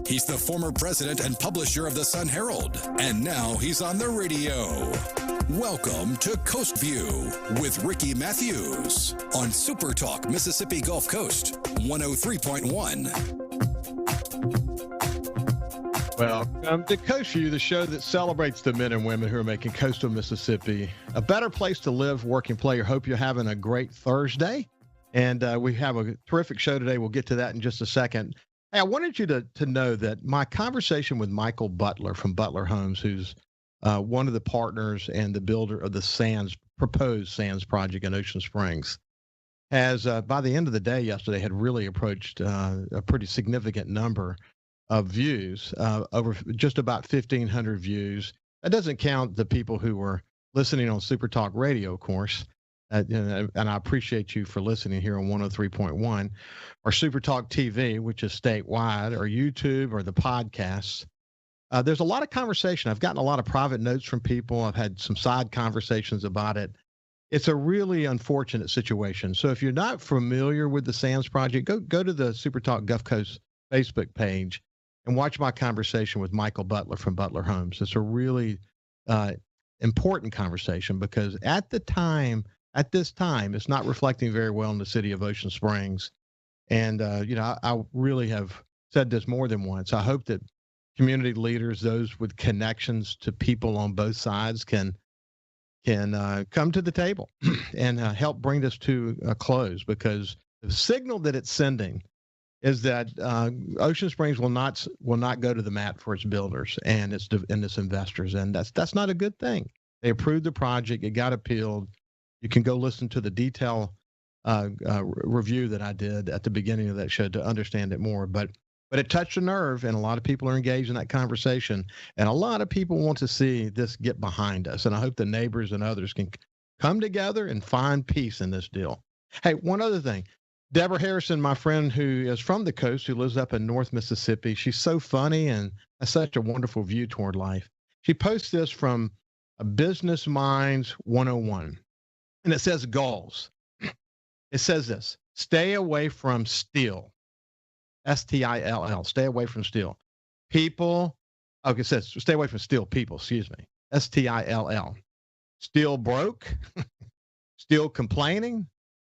He's the former president and publisher of the Sun Herald, and now he's on the radio. Welcome to Coast View with Ricky Mathews on SuperTalk Mississippi Gulf Coast 103.1. Welcome to Coast View, the show that celebrates the men and women who are making coastal Mississippi a better place to live, work, and play. I hope you're having a great Thursday. And we have a terrific show today. We'll get to that in just a second. Hey, I wanted you to know that my conversation with Michael Butler from Butler Homes, who's one of the partners and the builder of the proposed Sands project in Ocean Springs, has, by the end of the day yesterday, had really approached a pretty significant number of views, over just about 1,500 views. That doesn't count the people who were listening on SuperTalk Radio, of course. And I appreciate you for listening here on 103.1 or SuperTalk TV, which is statewide, or YouTube, or the podcasts. There's a lot of conversation. I've gotten a lot of private notes from people. I've had some side conversations about it. It's a really unfortunate situation. So if you're not familiar with the Sands project, go to the SuperTalk Gulf Coast Facebook page and watch my conversation with Michael Butler from Butler Homes. It's a really important conversation because at this time, it's not reflecting very well in the city of Ocean Springs. And, I really have said this more than once. I hope that community leaders, those with connections to people on both sides, can come to the table and help bring this to a close, because the signal that it's sending is that Ocean Springs will not go to the mat for its builders and its investors, and that's not a good thing. They approved the project, it got appealed. You can go listen to the detailed review that I did at the beginning of that show to understand it more. But it touched a nerve, and a lot of people are engaged in that conversation, and a lot of people want to see this get behind us. And I hope the neighbors and others can come together and find peace in this deal. Hey, one other thing. Deborah Harrison, my friend who is from the coast, who lives up in North Mississippi, she's so funny and has such a wonderful view toward life. She posts this from a Business Minds 101. And it says goals. It says this: stay away from steal. S-T-I-L-L. Stay away from steal. People. Okay, it says stay away from steal people. Excuse me. S-T-I-L-L. Still broke. Still complaining.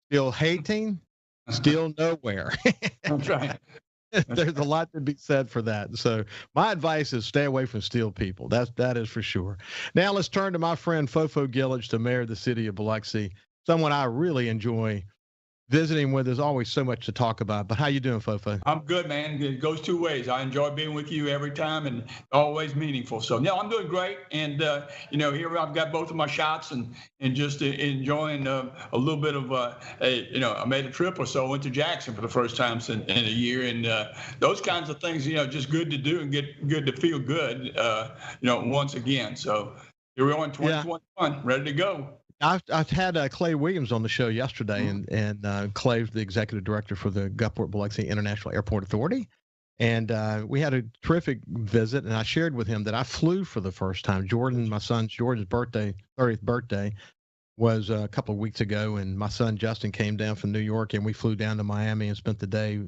Still hating. Still nowhere. That's right. There's a lot to be said for that. So my advice is stay away from steel people. That is for sure. Now let's turn to my friend FoFo Gilich, the mayor of the city of Biloxi, someone I really enjoy visiting with. There's always so much to talk about. But how you doing, FoFo? I'm good, man. It goes two ways. I enjoy being with you every time, and always meaningful. So yeah, I'm doing great. And here I've got both of my shots, and just enjoying a little bit of I made a trip or so. Went to Jackson for the first time in a year, and those kinds of things. Just good to do and good to feel good. Once again. So here we are in 2021, ready to go. I've had Clay Williams on the show yesterday, and Clay's the executive director for the Gulfport Biloxi International Airport Authority, and we had a terrific visit. And I shared with him that I flew for the first time. My son Jordan's 30th birthday, was a couple of weeks ago, and my son Justin came down from New York, and we flew down to Miami and spent the day.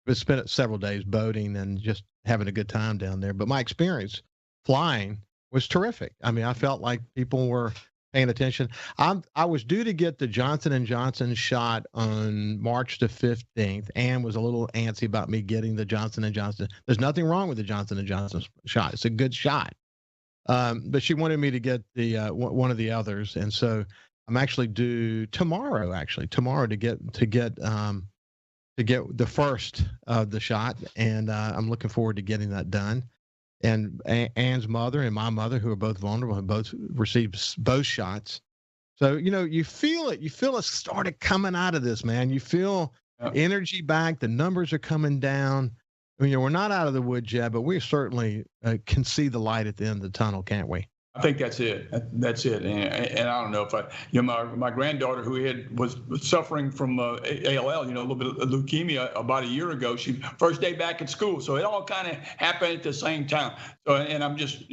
We spent several days boating and just having a good time down there. But my experience flying was terrific. I mean, I felt like people were paying attention. I was due to get the Johnson & Johnson shot on March the 15th. Ann was a little antsy about me getting the Johnson & Johnson. There's nothing wrong with the Johnson & Johnson shot. It's a good shot. But she wanted me to get the one of the others. And so I'm actually due tomorrow to get the first of the shot. And I'm looking forward to getting that done. And Ann's mother and my mother, who are both vulnerable, have both received both shots. So, you feel it. You feel it started coming out of this, man. You feel energy back. The numbers are coming down. I mean, we're not out of the woods yet, but we certainly can see the light at the end of the tunnel, can't we? I think that's it. That's it. And I don't know if my granddaughter who was suffering from ALL, a little bit of leukemia about a year ago. She first day back at school, so it all kind of happened at the same time. So, and I'm just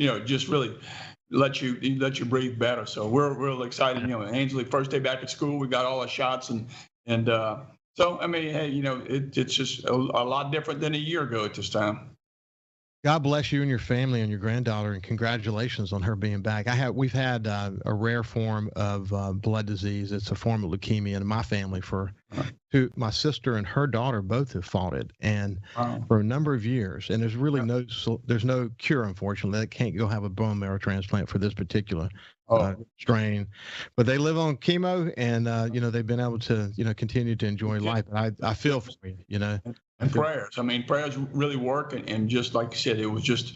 really let you breathe better. So we're real excited. Ainsley first day back at school, we got all the shots and So, I mean, hey, it's just a lot different than a year ago at this time. God bless you and your family and your granddaughter, and congratulations on her being back. We've had a rare form of blood disease. It's a form of leukemia in my family. My sister and her daughter both have fought it, and for a number of years. And there's really there's no cure, unfortunately. They can't go have a bone marrow transplant for this particular strain, but they live on chemo, and they've been able to continue to enjoy life. And I feel for you. And prayers. I mean, prayers really work. And just like you said, it was just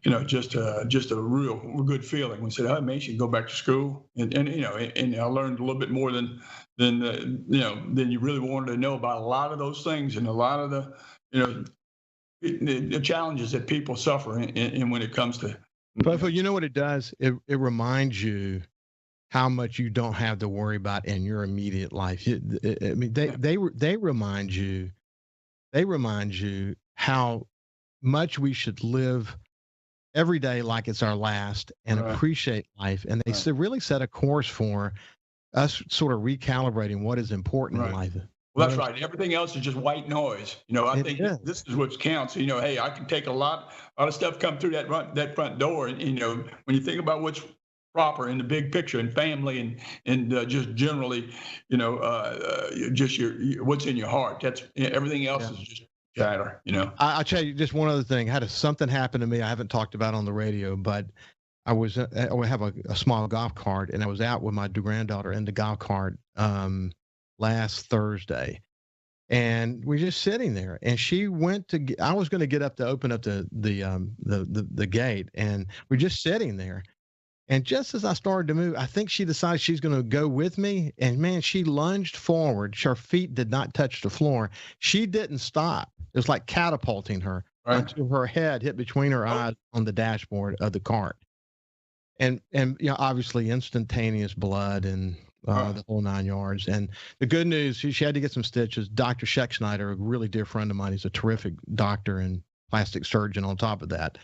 a real good feeling. We said, oh, man, you should go back to school. And I learned a little bit more than you really wanted to know about a lot of those things and a lot of the challenges that people suffer in when it comes to. But you know what it does? It reminds you how much you don't have to worry about in your immediate life. I mean, they remind you. They remind you how much we should live every day like it's our last and appreciate life. And they really set a course for us sort of recalibrating what is important in life. Well, that's right. Everything else is just white noise. I think this is what counts. Hey, I can take a lot of stuff come through that front door. And, when you think about what's proper in the big picture and family and just generally, just what's in your heart. That's everything else is just chatter. I'll tell you just one other thing. Something happen to me I haven't talked about on the radio, but I have a small golf cart, and I was out with my granddaughter in the golf cart last Thursday, and we're just sitting there, and she I was going to get up to open up the gate, and we're just sitting there. And just as I started to move, I think she decided she's going to go with me. And man, she lunged forward. Her feet did not touch the floor. She didn't stop. It was like catapulting her until her head hit between her eyes on the dashboard of the cart. And obviously instantaneous blood and the whole 9 yards. And the good news, she had to get some stitches. Dr. Scheckschneider, a really dear friend of mine, he's a terrific doctor and plastic surgeon on top of that.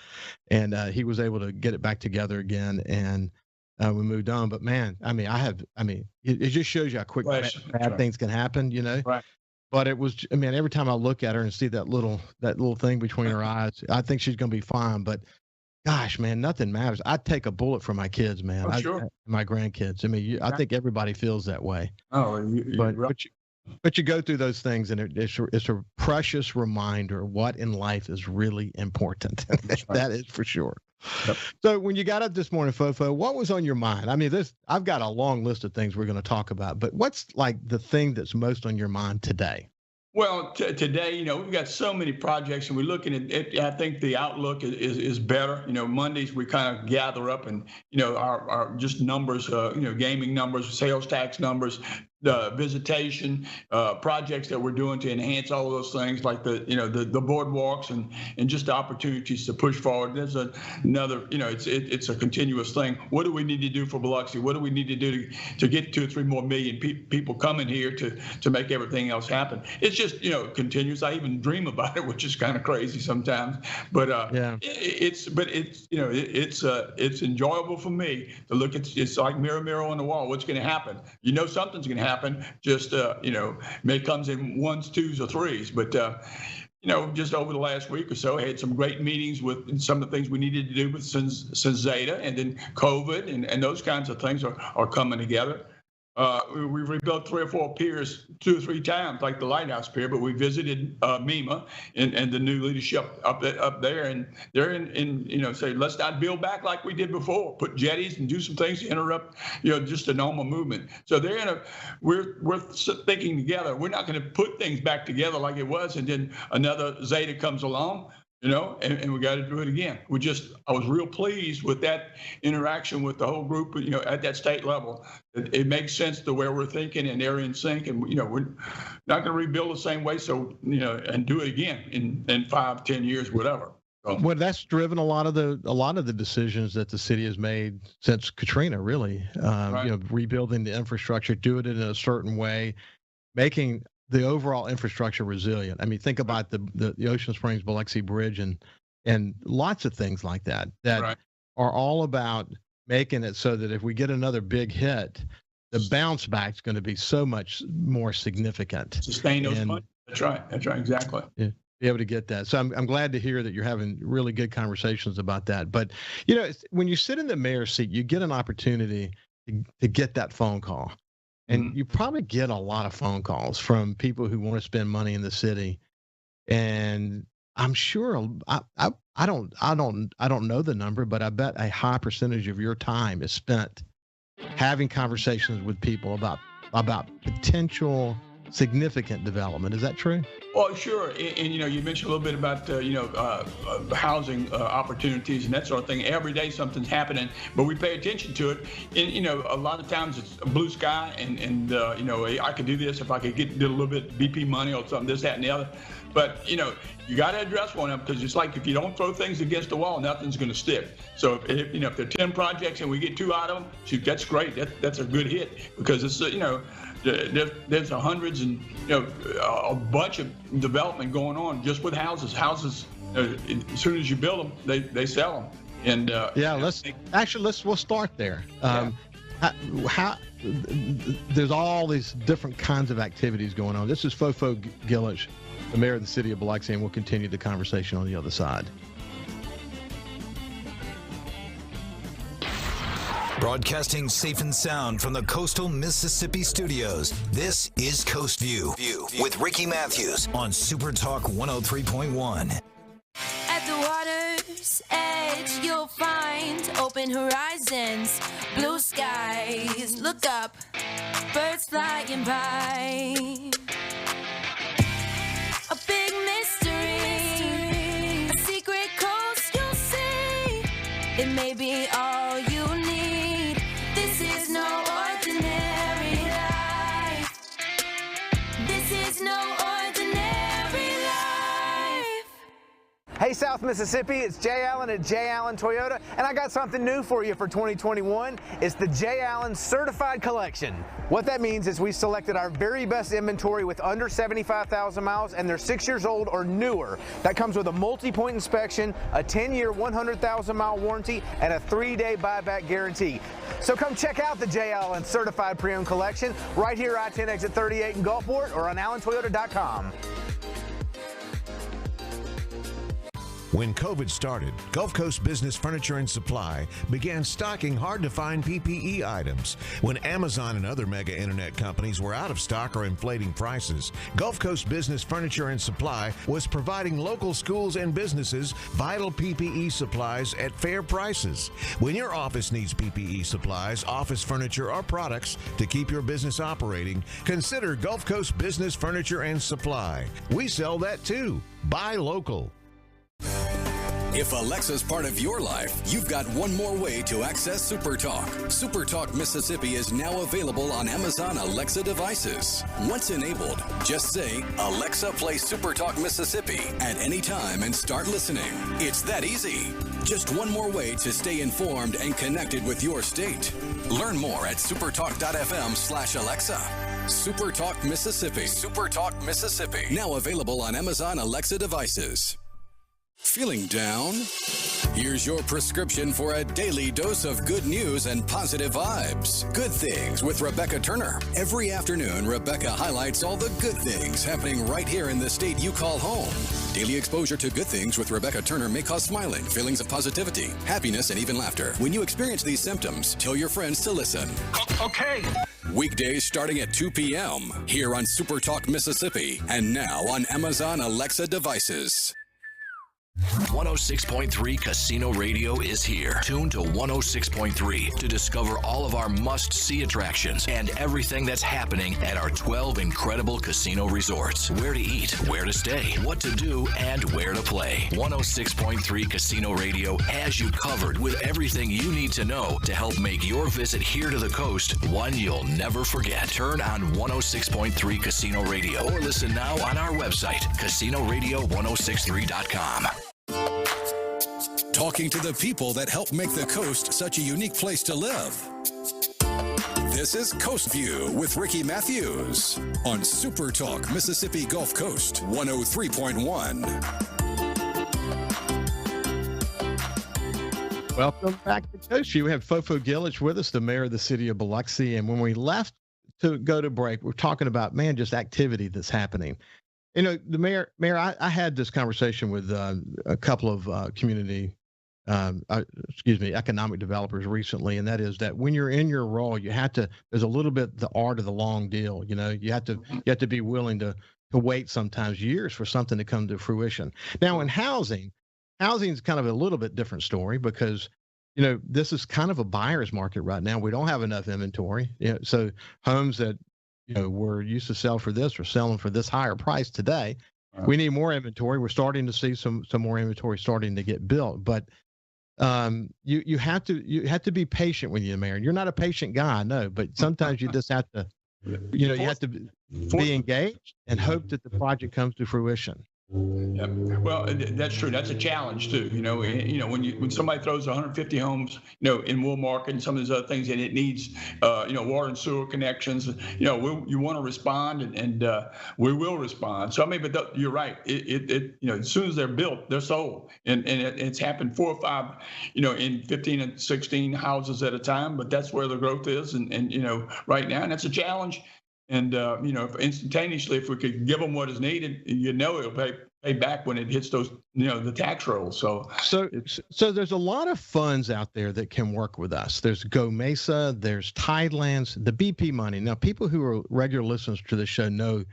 And he was able to get it back together again, and we moved on. But man, it just shows you how quick bad things can happen, Right. But it was, every time I look at her and see that little thing between her eyes, I think she's going to be fine. But gosh, man, nothing matters. I'd take a bullet for my kids, man. My grandkids. I think everybody feels that way. But you go through those things, and it's a precious reminder what in life is really important. That is for sure. Yep. So when you got up this morning, FoFo, what was on your mind? I've got a long list of things we're going to talk about, but what's like the thing that's most on your mind today? Well, today, we've got so many projects, and we're looking at it. I think the outlook is better. Mondays we kind of gather up and, our just numbers, gaming numbers, sales tax numbers, the visitation, projects that we're doing to enhance all of those things, like the boardwalks and just the opportunities to push forward. There's another, it's a continuous thing. What do we need to do for Biloxi? What do we need to do to get 2 or 3 more million people coming here to make everything else happen? It's just, continuous. I even dream about it, which is kind of crazy sometimes. But it's enjoyable for me to look at. It's like mirror on the wall. What's going to happen? Something's going to happen. Just may comes in 1s, 2s, or 3s, but just over the last week or so, I had some great meetings with some of the things we needed to do with since Zeta, and then COVID, and those kinds of things are coming together. We've rebuilt 3 or 4 piers 2 or 3 times, like the Lighthouse Pier, but we visited MEMA and the new leadership up there, and they're in say, let's not build back like we did before, put jetties and do some things to interrupt, just a normal movement. So we're thinking together. We're not going to put things back together like it was, and then another Zeta comes along. And we got to do it again. I was real pleased with that interaction with the whole group, at that state level. It makes sense to where we're thinking, and they're in sync, and, we're not going to rebuild the same way. So, and do it again in 5, 10 years, whatever. So. Well, that's driven a lot of the decisions that the city has made since Katrina, really, rebuilding the infrastructure, doing it in a certain way, making the overall infrastructure resilient. Think about the Ocean Springs Biloxi Bridge and lots of things like that are all about making it so that if we get another big hit, the bounce back is going to be so much more significant. Sustain those funds. That's right. Exactly. Yeah. Be able to get that. So I'm glad to hear that you're having really good conversations about that. But, you know, when you sit in the mayor's seat, you get an opportunity to get that phone call. And you probably get a lot of phone calls from people who want to spend money in the city. And I'm sure I don't know the number, but I bet a high percentage of your time is spent having conversations with people about potential significant development. Is that true? Well, sure. And you know, you mentioned a little bit about, housing opportunities and that sort of thing. Every day something's happening, but we pay attention to it. And, you know, a lot of times it's a blue sky and I could do this if I could get a little bit of BP money or something, this, that, and the other. But, you know, you got to address one of them because it's like if you don't throw things against the wall, nothing's going to stick. So, if there are 10 projects and we get 2 out of them, shoot, that's great. That's a good hit because it's, there's hundreds and, a bunch of development going on just with houses. Houses, as soon as you build them, they sell them. And we'll start there. How there's all these different kinds of activities going on. This is FoFo Gilich, the mayor of the city of Biloxi, and we'll continue the conversation on the other side. Broadcasting safe and sound from the coastal Mississippi studios, this is Coast View with Ricky Mathews on SuperTalk 103.1. At the water's edge, you'll find open horizons, blue skies. Look up, birds flying by. A big mystery, a secret coast you'll see. It may be all you need. This is no ordinary life. This is no ordinary life. Hey South Mississippi, it's Jay Allen at Jay Allen Toyota, and I got something new for you for 2021. It's the Jay Allen Certified Collection. What that means is we selected our very best inventory with under 75,000 miles and they're 6 years old or newer. That comes with a multi-point inspection, a 10-year, 100,000-mile warranty, and a 3-day buyback guarantee. So come check out the Jay Allen Certified Pre-Owned Collection right here I-10 exit 38 in Gulfport or on allentoyota.com. When COVID started, Gulf Coast Business Furniture and Supply began stocking hard-to-find PPE items. When Amazon and other mega internet companies were out of stock or inflating prices, Gulf Coast Business Furniture and Supply was providing local schools and businesses vital PPE supplies at fair prices. When your office needs PPE supplies, office furniture, or products to keep your business operating, consider Gulf Coast Business Furniture and Supply. We sell that too. Buy local. If Alexa's part of your life, you've got one more way to access SuperTalk. SuperTalk Mississippi is now available on Amazon Alexa devices. Once enabled, just say, Alexa, play SuperTalk Mississippi at any time and start listening. It's that easy. Just one more way to stay informed and connected with your state. Learn more at supertalk.fm/Alexa. SuperTalk Mississippi. SuperTalk Mississippi. Now available on Amazon Alexa devices. Feeling down? Here's your prescription for a daily dose of good news and positive vibes. Good Things with Rebecca Turner. Every afternoon, Rebecca highlights all the good things happening right here in the state you call home. Daily exposure to Good Things with Rebecca Turner may cause smiling, feelings of positivity, happiness, and even laughter. When you experience these symptoms, tell your friends to listen. Okay. Weekdays starting at 2 p.m. here on SuperTalk Mississippi and now on Amazon Alexa devices. 106.3 Casino Radio is here. Tune to 106.3 to discover all of our must-see attractions and everything that's happening at our 12 incredible casino resorts. Where to eat, where to stay, what to do, and where to play. 106.3 Casino Radio has you covered with everything you need to know to help make your visit here to the coast one you'll never forget. Turn on 106.3 Casino Radio or listen now on our website, casinoradio1063.com. Talking to the people that help make the coast such a unique place to live. This is Coast View with Ricky Mathews on SuperTalk Mississippi Gulf Coast 103.1. Welcome back to Coast View. We have FoFo Gilich with us, the mayor of the city of Biloxi. And when we left to go to break, we're talking about, man, just activity that's happening. You know, the mayor, I had this conversation with a couple of economic developers recently, and that is that when you're in your role, you have to. There's a little bit the art of the long deal. You know, you have to be willing to wait sometimes years for something to come to fruition. Now, in housing is kind of a little bit different story because, you know, this is kind of a buyer's market right now. We don't have enough inventory. You know, so homes that, you know, were used to sell for this or selling for this higher price today. We need more inventory. We're starting to see some more inventory starting to get built, but you have to be patient when you're married. You're not a patient guy, no, but sometimes you just have to, you know, you have to be engaged and hope that the project comes to fruition. Yep. Well, that's true. That's a challenge too. You know, when somebody throws 150 homes, you know, in Wool Market and some of these other things, and it needs, you know, water and sewer connections. You know, you want to respond, and we will respond. So I mean, but you're right. You know, as soon as they're built, they're sold, and it's happened 4 or 5, you know, in 15 and 16 houses at a time. But that's where the growth is, and you know, right now, and that's a challenge. And, you know, instantaneously, if we could give them what is needed, you know, it'll pay back when it hits those, you know, the tax rolls. So there's a lot of funds out there that can work with us. There's Go Mesa, there's Tidelands, the BP money. Now, people who are regular listeners to the show know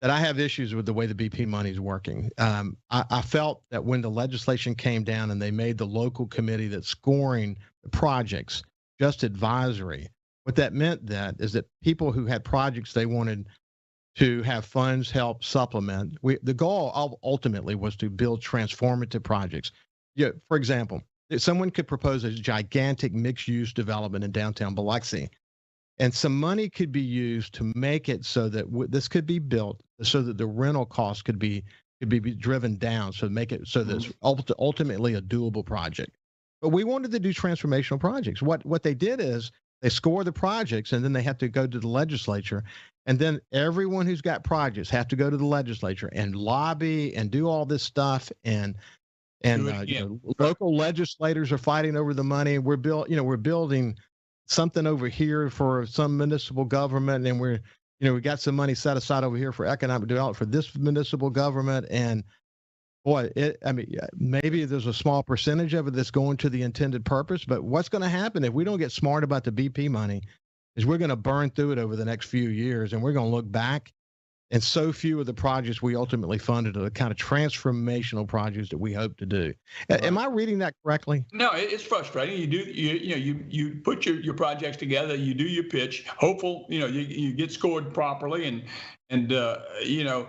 that I have issues with the way the BP money is working. I felt that when the legislation came down and they made the local committee that's scoring the projects just advisory, what that meant is that people who had projects they wanted to have funds help supplement. The goal ultimately was to build transformative projects. Yeah, for example, someone could propose a gigantic mixed-use development in downtown Biloxi, and some money could be used to make it so that this could be built, so that the rental costs could be driven down, so make it so that it's ultimately a doable project. But we wanted to do transformational projects. What they did is they score the projects, and then they have to go to the legislature. And then everyone who's got projects have to go to the legislature and lobby and do all this stuff. And you know, local legislators are fighting over the money. We're building something over here for some municipal government, and we got some money set aside over here for economic development for this municipal government. And boy, maybe there's a small percentage of it that's going to the intended purpose, but what's going to happen if we don't get smart about the BP money is we're going to burn through it over the next few years, and we're going to look back, and so few of the projects we ultimately funded are the kind of transformational projects that we hope to do. Right. Am I reading that correctly? No, it's frustrating. You put your projects together, you do your pitch, hopeful, you know, you get scored properly, and you know,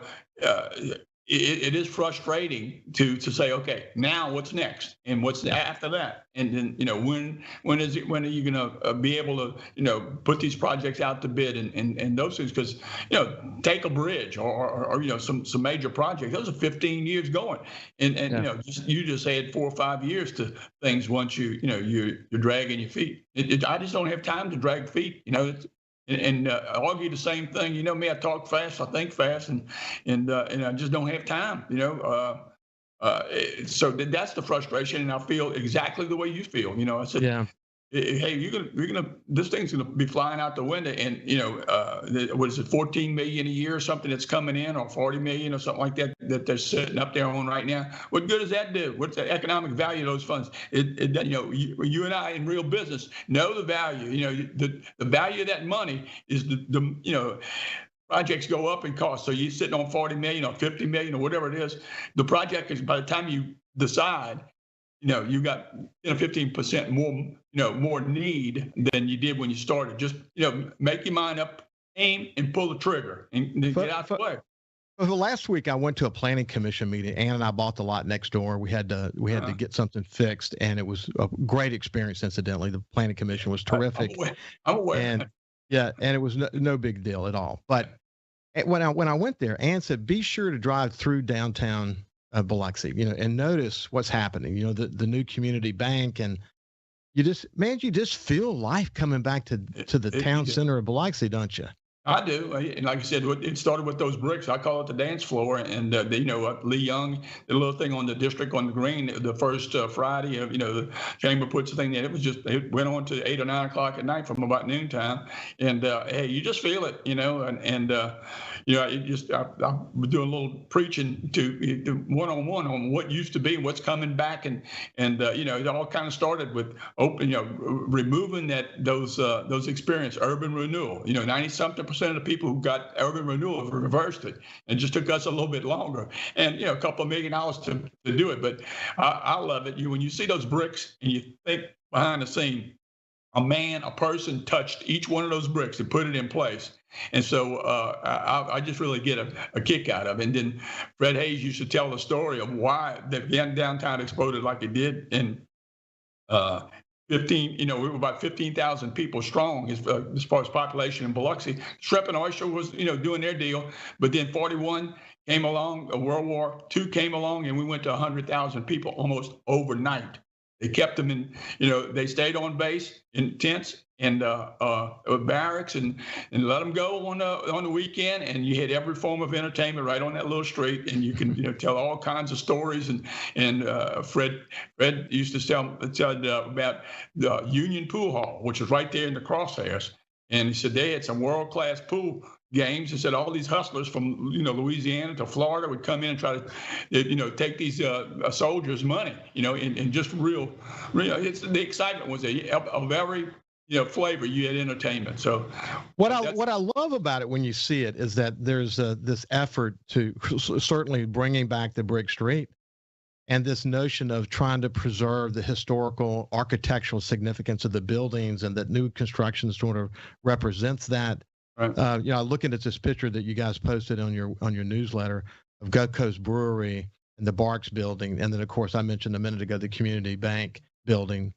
it is frustrating to say, okay, now what's next, and what's after that, and then, you know, when are you going to be able to, you know, put these projects out to bid and those things? Because, you know, take a bridge or you know, some major projects, those are 15 years going, and you know, you just add 4 or 5 years to things once you're dragging your feet. I just don't have time to drag feet, you know. And argue the same thing. You know me, I talk fast, I think fast, and I just don't have time. You know, so that's the frustration, and I feel exactly the way you feel. You know, I said, hey, this thing's gonna be flying out the window, and you know, what is it, 14 million a year or something that's coming in, or 40 million or something like that they're sitting up there on right now. What good does that do? What's the economic value of those funds? You know, you and I in real business know the value. You know, the value of that money is the you know, projects go up in cost. So you're sitting on 40 million or 50 million or whatever it is. The project is, by the time you decide, you know, you got 15% more, you know, more need than you did when you started. Just, you know, make your mind up, aim, and pull the trigger, and then get out the way. Well, last week I went to a planning commission meeting. Ann and I bought the lot next door. We had to get something fixed, and it was a great experience. Incidentally, the planning commission was terrific. I'm aware. And it was no big deal at all. But when I went there, Ann said, "Be sure to drive through downtown Biloxi, you know, and notice what's happening. You know, the new community bank, and you just feel life coming back to the town center of Biloxi, don't you?" I do. And like I said, it started with those bricks. I call it the dance floor. And, Lee Young, the little thing on the district on the green, the first Friday, the chamber puts the thing in. It went on to 8 or 9 o'clock at night from about noontime. And, hey, you just feel it, I'm doing a little preaching to one-on-one on what used to be and what's coming back. And it all kind of started with removing those experience, urban renewal. 90-something% of the people who got urban renewal have reversed it. And it just took us a little bit longer and, a couple of $1 million to do it. But I love it. When you see those bricks and you think behind the scene, a person touched each one of those bricks and put it in place. And so I just really get a kick out of it. And then Fred Hayes used to tell the story of why the downtown exploded like it did. And we were about 15,000 people strong as far as population in Biloxi. Shrimp and Oyster was, doing their deal. But then 41 came along, World War II came along, and we went to 100,000 people almost overnight. They kept them in, they stayed on base in tents and barracks and let them go on the weekend. And you had every form of entertainment right on that little street. And you can tell all kinds of stories. And Fred used to tell about the Union Pool Hall, which was right there in the crosshairs. And he said they had some world-class pool games. He said all these hustlers from Louisiana to Florida would come in and try to take these soldiers' money, and just real. It's the excitement was of every flavor. You had entertainment. So what I love about it when you see it is that there's this effort to certainly bringing back the brick street. And this notion of trying to preserve the historical architectural significance of the buildings, and that new construction sort of represents that. Right. Looking at this picture that you guys posted on your newsletter of Gulf Coast Brewery and the Barks building, and then of course I mentioned a minute ago the Community Bank building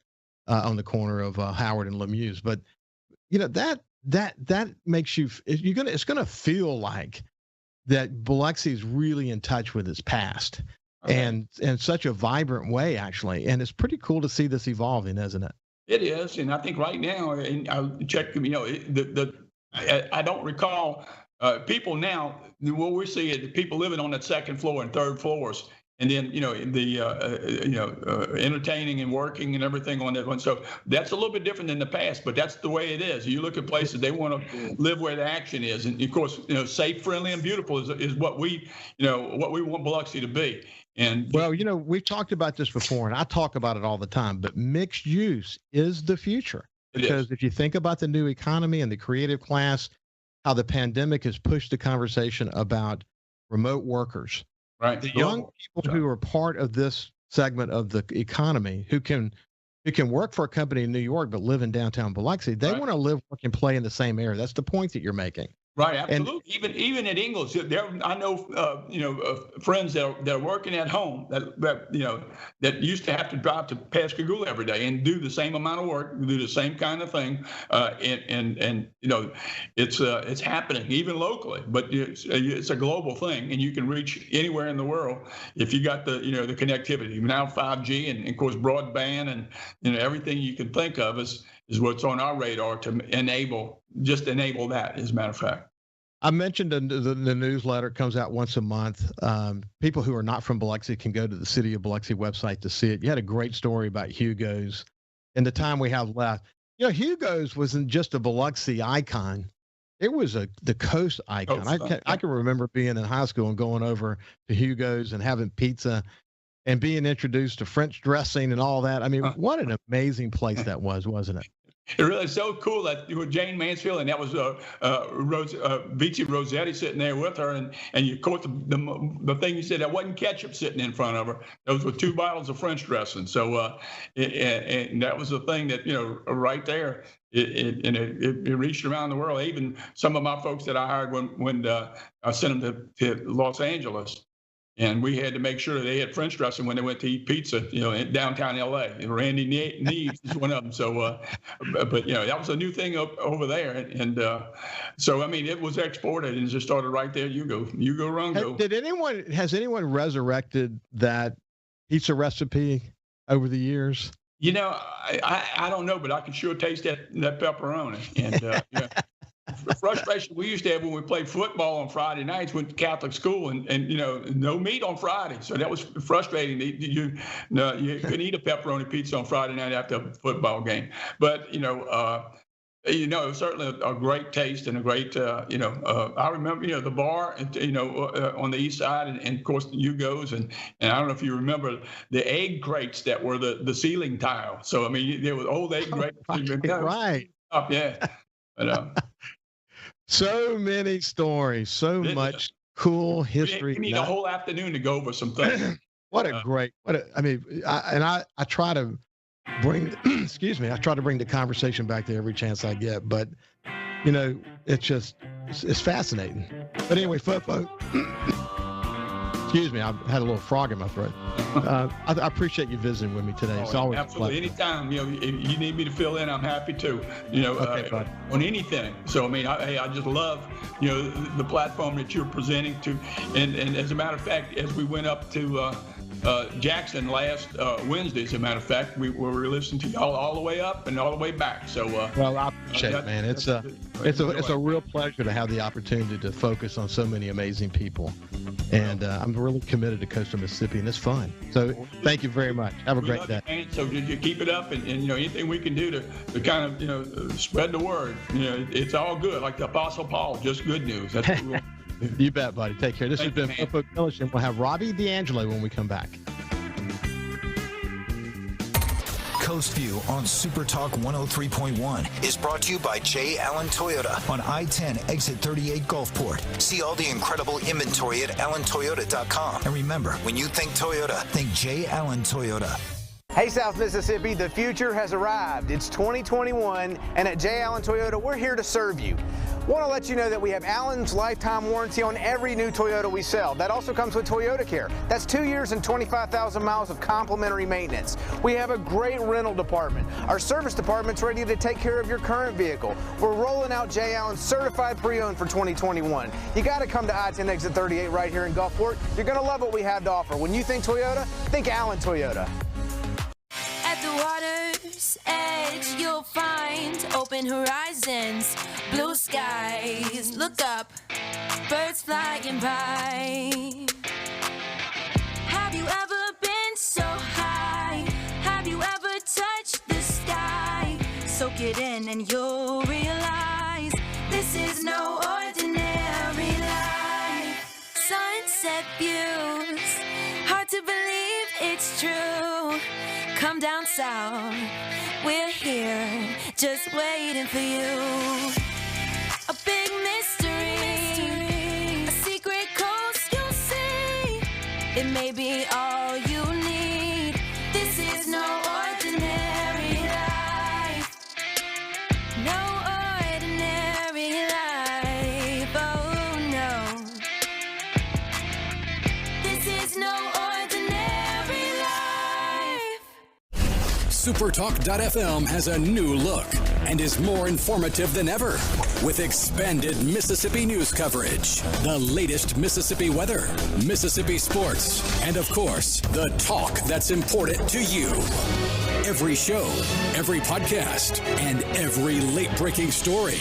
on the corner of Howard and Lemieux. But that makes you it's gonna feel like that Biloxi is really in touch with its past. Okay. And in such a vibrant way, actually. And it's pretty cool to see this evolving, isn't it? It is. And I think right now, and I'll check, I don't recall people now, what we see is people living on that second floor and third floors. And then, entertaining and working and everything on that one. So that's a little bit different than the past, but that's the way it is. You look at places, they want to live where the action is. And of course, safe, friendly, and beautiful is what we want Biloxi to be. And well, we've talked about this before, and I talk about it all the time, but mixed use is the future. Because if you think about the new economy and the creative class, how the pandemic has pushed the conversation about remote workers, right? The young people who are part of this segment of the economy who can work for a company in New York but live in downtown Biloxi, they want to live, work, and play in the same area. That's the point that you're making. Right, absolutely. And even at Ingalls, I know friends that are working at home that used to have to drive to Pascagoula every day and do the same amount of work, do the same kind of thing, and it's happening even locally, but it's a global thing, and you can reach anywhere in the world if you got the the connectivity. Now 5G and of course broadband and everything you can think of is what's on our radar to enable that, as a matter of fact. I mentioned the newsletter comes out once a month. People who are not from Biloxi can go to the City of Biloxi website to see it. You had a great story about Hugo's. In the time we have left, Hugo's wasn't just a Biloxi icon. It was the coast icon. I can remember being in high school and going over to Hugo's and having pizza and being introduced to French dressing and all that. I mean, what an amazing place that was, wasn't it? It really is so cool that Jane Mansfield, and that was Vici Rossetti sitting there with her, and you caught the thing you said, that wasn't ketchup sitting in front of her. Those were 2 bottles of French dressing. So and that was the thing that right there. It reached around the world. Even some of my folks that I hired when I sent them to Los Angeles. And we had to make sure they had French dressing when they went to eat pizza, in downtown LA. And Randy Neves is one of them. So, but that was a new thing over there. And so, I mean, it was exported and just started right there. You go, Rungo. Has anyone resurrected that pizza recipe over the years? I don't know, but I can sure taste that pepperoni. And the frustration we used to have when we played football on Friday nights, went to Catholic school, and no meat on Friday. So that was frustrating. You couldn't eat a pepperoni pizza on Friday night after a football game. But, it was certainly a great taste and a great, I remember, the bar, on the east side, and of course the Yugos, and I don't know if you remember the egg crates that were the ceiling tile. So, I mean, there was old egg crates. Right. Yeah. But, so many stories, so much cool history. We need a whole afternoon to go over some things. I try to bring, I try to bring the conversation back to every chance I get, but it's fascinating. But anyway, FoFo, excuse me, I had a little frog in my throat. I appreciate you visiting with me today. It's always absolutely anytime. If you need me to fill in, I'm happy to. On anything. So I just love the platform that you're presenting to, and as a matter of fact, as we went up to Jackson last Wednesday, as a matter of fact, we were listening to y'all all the way up and all the way back. So well, I appreciate it, man. It's a real pleasure to have the opportunity to focus on so many amazing people, and I'm really committed to Coastal Mississippi, and it's fun. So thank you very much. Have a great day. So you keep it up, and anything we can do to kind of spread the word. It's all good, like the Apostle Paul, just good news. That's what we want. You bet, buddy. Take care. This has been FoFo Gilich, and we'll have Robby D'Angelo when we come back. Coast View on SuperTalk 103.1 is brought to you by J. Allen Toyota on I-10 exit 38 Gulfport. See all the incredible inventory at allentoyota.com. And remember, when you think Toyota, think J. Allen Toyota. Hey, South Mississippi, the future has arrived. It's 2021, and at J. Allen Toyota, we're here to serve you. Want to let you know that we have Allen's lifetime warranty on every new Toyota we sell. That also comes with Toyota Care. That's 2 years and 25,000 miles of complimentary maintenance. We have a great rental department. Our service department's ready to take care of your current vehicle. We're rolling out J. Allen certified pre-owned for 2021. You got to come to I-10 exit 38 right here in Gulfport. You're going to love what we have to offer. When you think Toyota, think Allen Toyota. At the water's edge, you'll find open horizons, blue skies. Look up, birds flying by. Have you ever been so high? Have you ever touched the sky? Soak it in and you'll realize this is no ordinary life. Sunset views, hard to believe it's true. Come down south, we're here, just waiting for you. A big mystery, a secret coast you'll see. It may be all you need. This is no ordinary life. No ordinary life, oh no. This is no ordinary life. SuperTalk.fm has a new look and is more informative than ever with expanded Mississippi news coverage, the latest Mississippi weather, Mississippi sports, and of course, the talk that's important to you. Every show, every podcast, and every late-breaking story.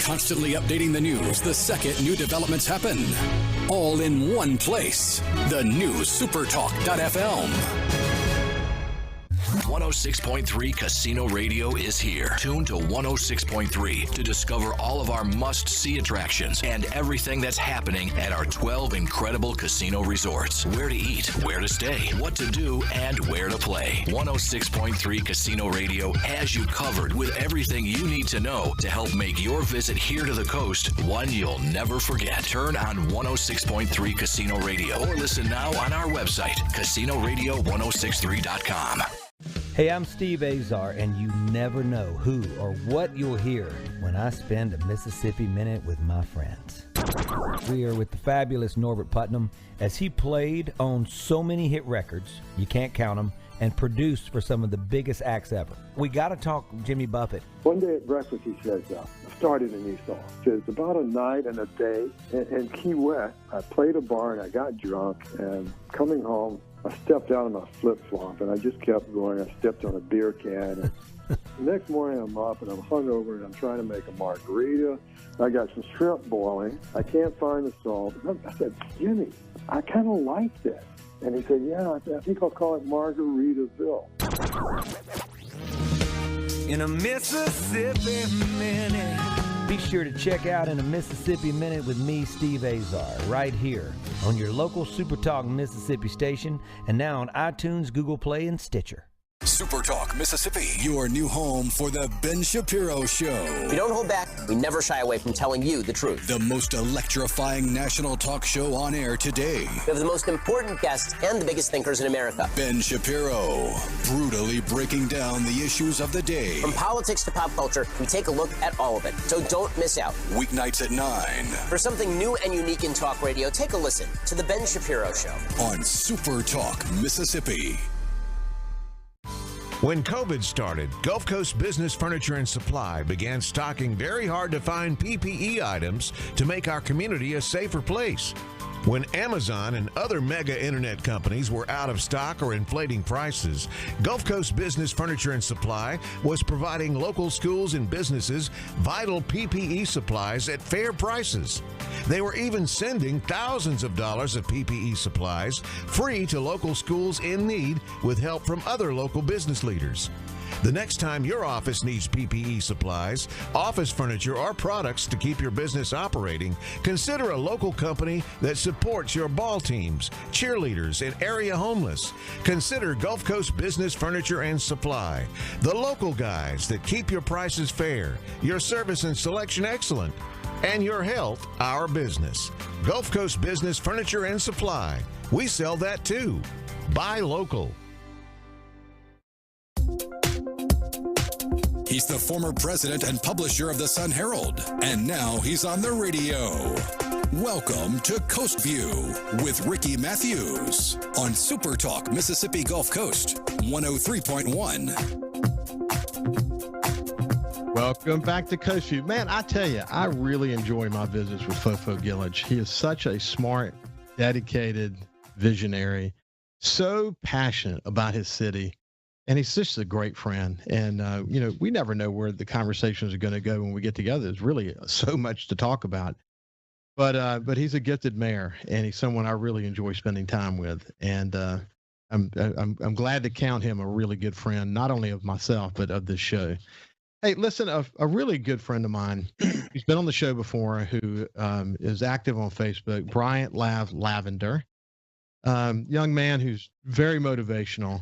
Constantly updating the news the second new developments happen. All in one place. The new SuperTalk.fm. 106.3 Casino Radio is here. Tune to 106.3 to discover all of our must-see attractions and everything that's happening at our 12 incredible casino resorts. Where to eat, where to stay, what to do, and where to play. 106.3 Casino Radio has you covered with everything you need to know to help make your visit here to the coast one you'll never forget. Turn on 106.3 Casino Radio or listen now on our website, CasinoRadio1063.com. Hey, I'm Steve Azar, and you never know who or what you'll hear when I spend a Mississippi Minute with my friends. We are with the fabulous Norbert Putnam as he played on so many hit records, you can't count them, and produced for some of the biggest acts ever. We got to talk Jimmy Buffett. One day at breakfast, he says, I started a new song. He says, about a night and a day in Key West, I played a bar and I got drunk, and coming home, I stepped out of my flip-flop, and I just kept going. I stepped on a beer can. And the next morning, I'm up, and I'm hungover, and I'm trying to make a margarita. I got some shrimp boiling. I can't find the salt. I said, Jimmy, I kind of like that. And he said, yeah, I think I'll call it Margaritaville. In a Mississippi Minute. Be sure to check out In a Mississippi Minute with me, Steve Azar, right here on your local SuperTalk Mississippi station and now on iTunes, Google Play, and Stitcher. SuperTalk Mississippi, your new home for the Ben Shapiro Show. We don't hold back. We never shy away from telling you the truth. The most electrifying national talk show on air today. We have the most important guests and the biggest thinkers in America. Ben Shapiro, brutally breaking down the issues of the day. From politics to pop culture, we take a look at all of it. So don't miss out. Weeknights at 9. For something new and unique in talk radio, take a listen to The Ben Shapiro Show. On SuperTalk Mississippi. When COVID started, Gulf Coast Business Furniture and Supply began stocking very hard-to-find PPE items to make our community a safer place. When Amazon and other mega internet companies were out of stock or inflating prices, Gulf Coast Business Furniture and Supply was providing local schools and businesses vital PPE supplies at fair prices. They were even sending thousands of dollars of PPE supplies free to local schools in need with help from other local business leaders. The next time your office needs PPE supplies, office furniture, or products to keep your business operating, consider a local company that supports your ball teams, cheerleaders, and area homeless. Consider Gulf Coast Business Furniture and Supply, the local guys that keep your prices fair, your service and selection excellent, and your health our business. Gulf Coast Business Furniture and Supply. We sell that too. Buy local. He's the former president and publisher of the Sun Herald, and now he's on the radio. Welcome to Coast View with Ricky Mathews on SuperTalk Mississippi Gulf Coast 103.1. Welcome back to Coast View. Man, I tell you, I really enjoy my visits with FoFo Gilich. He is such a smart, dedicated visionary, so passionate about his city. And he's just a great friend. And, we never know where the conversations are going to go when we get together. There's really so much to talk about. But he's a gifted mayor, and he's someone I really enjoy spending time with. And I'm glad to count him a really good friend, not only of myself, but of this show. Hey, listen, a really good friend of mine, he's been on the show before, who is active on Facebook, Bryant Lavender, young man who's very motivational.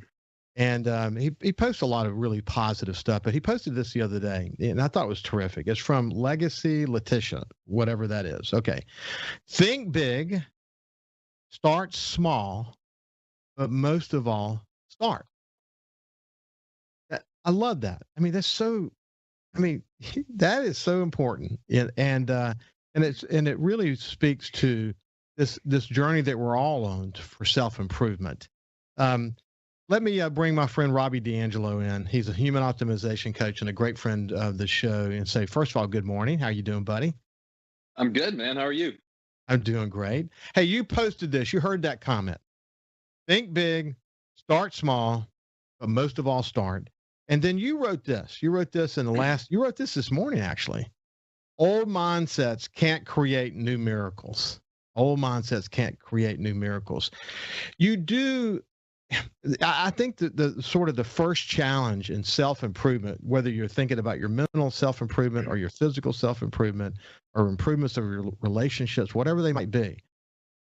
And he posts a lot of really positive stuff, but he posted this the other day, and I thought it was terrific. It's from Legacy Letitia, whatever that is. Okay. Think big, start small, but most of all, start. I love that. I mean, that is so important. And it really speaks to this journey that we're all on for self-improvement. Let me bring my friend Robby D'Angelo in. He's a human optimization coach and a great friend of the show. And say, first of all, good morning. How are you doing, buddy? I'm good, man. How are you? I'm doing great. Hey, you posted this. You heard that comment. Think big, start small, but most of all, start. And then you wrote this. You wrote this this morning, actually. Old mindsets can't create new miracles. Old mindsets can't create new miracles. You do. I think that the sort of the first challenge in self-improvement, whether you're thinking about your mental self-improvement or your physical self-improvement or improvements of your relationships, whatever they might be,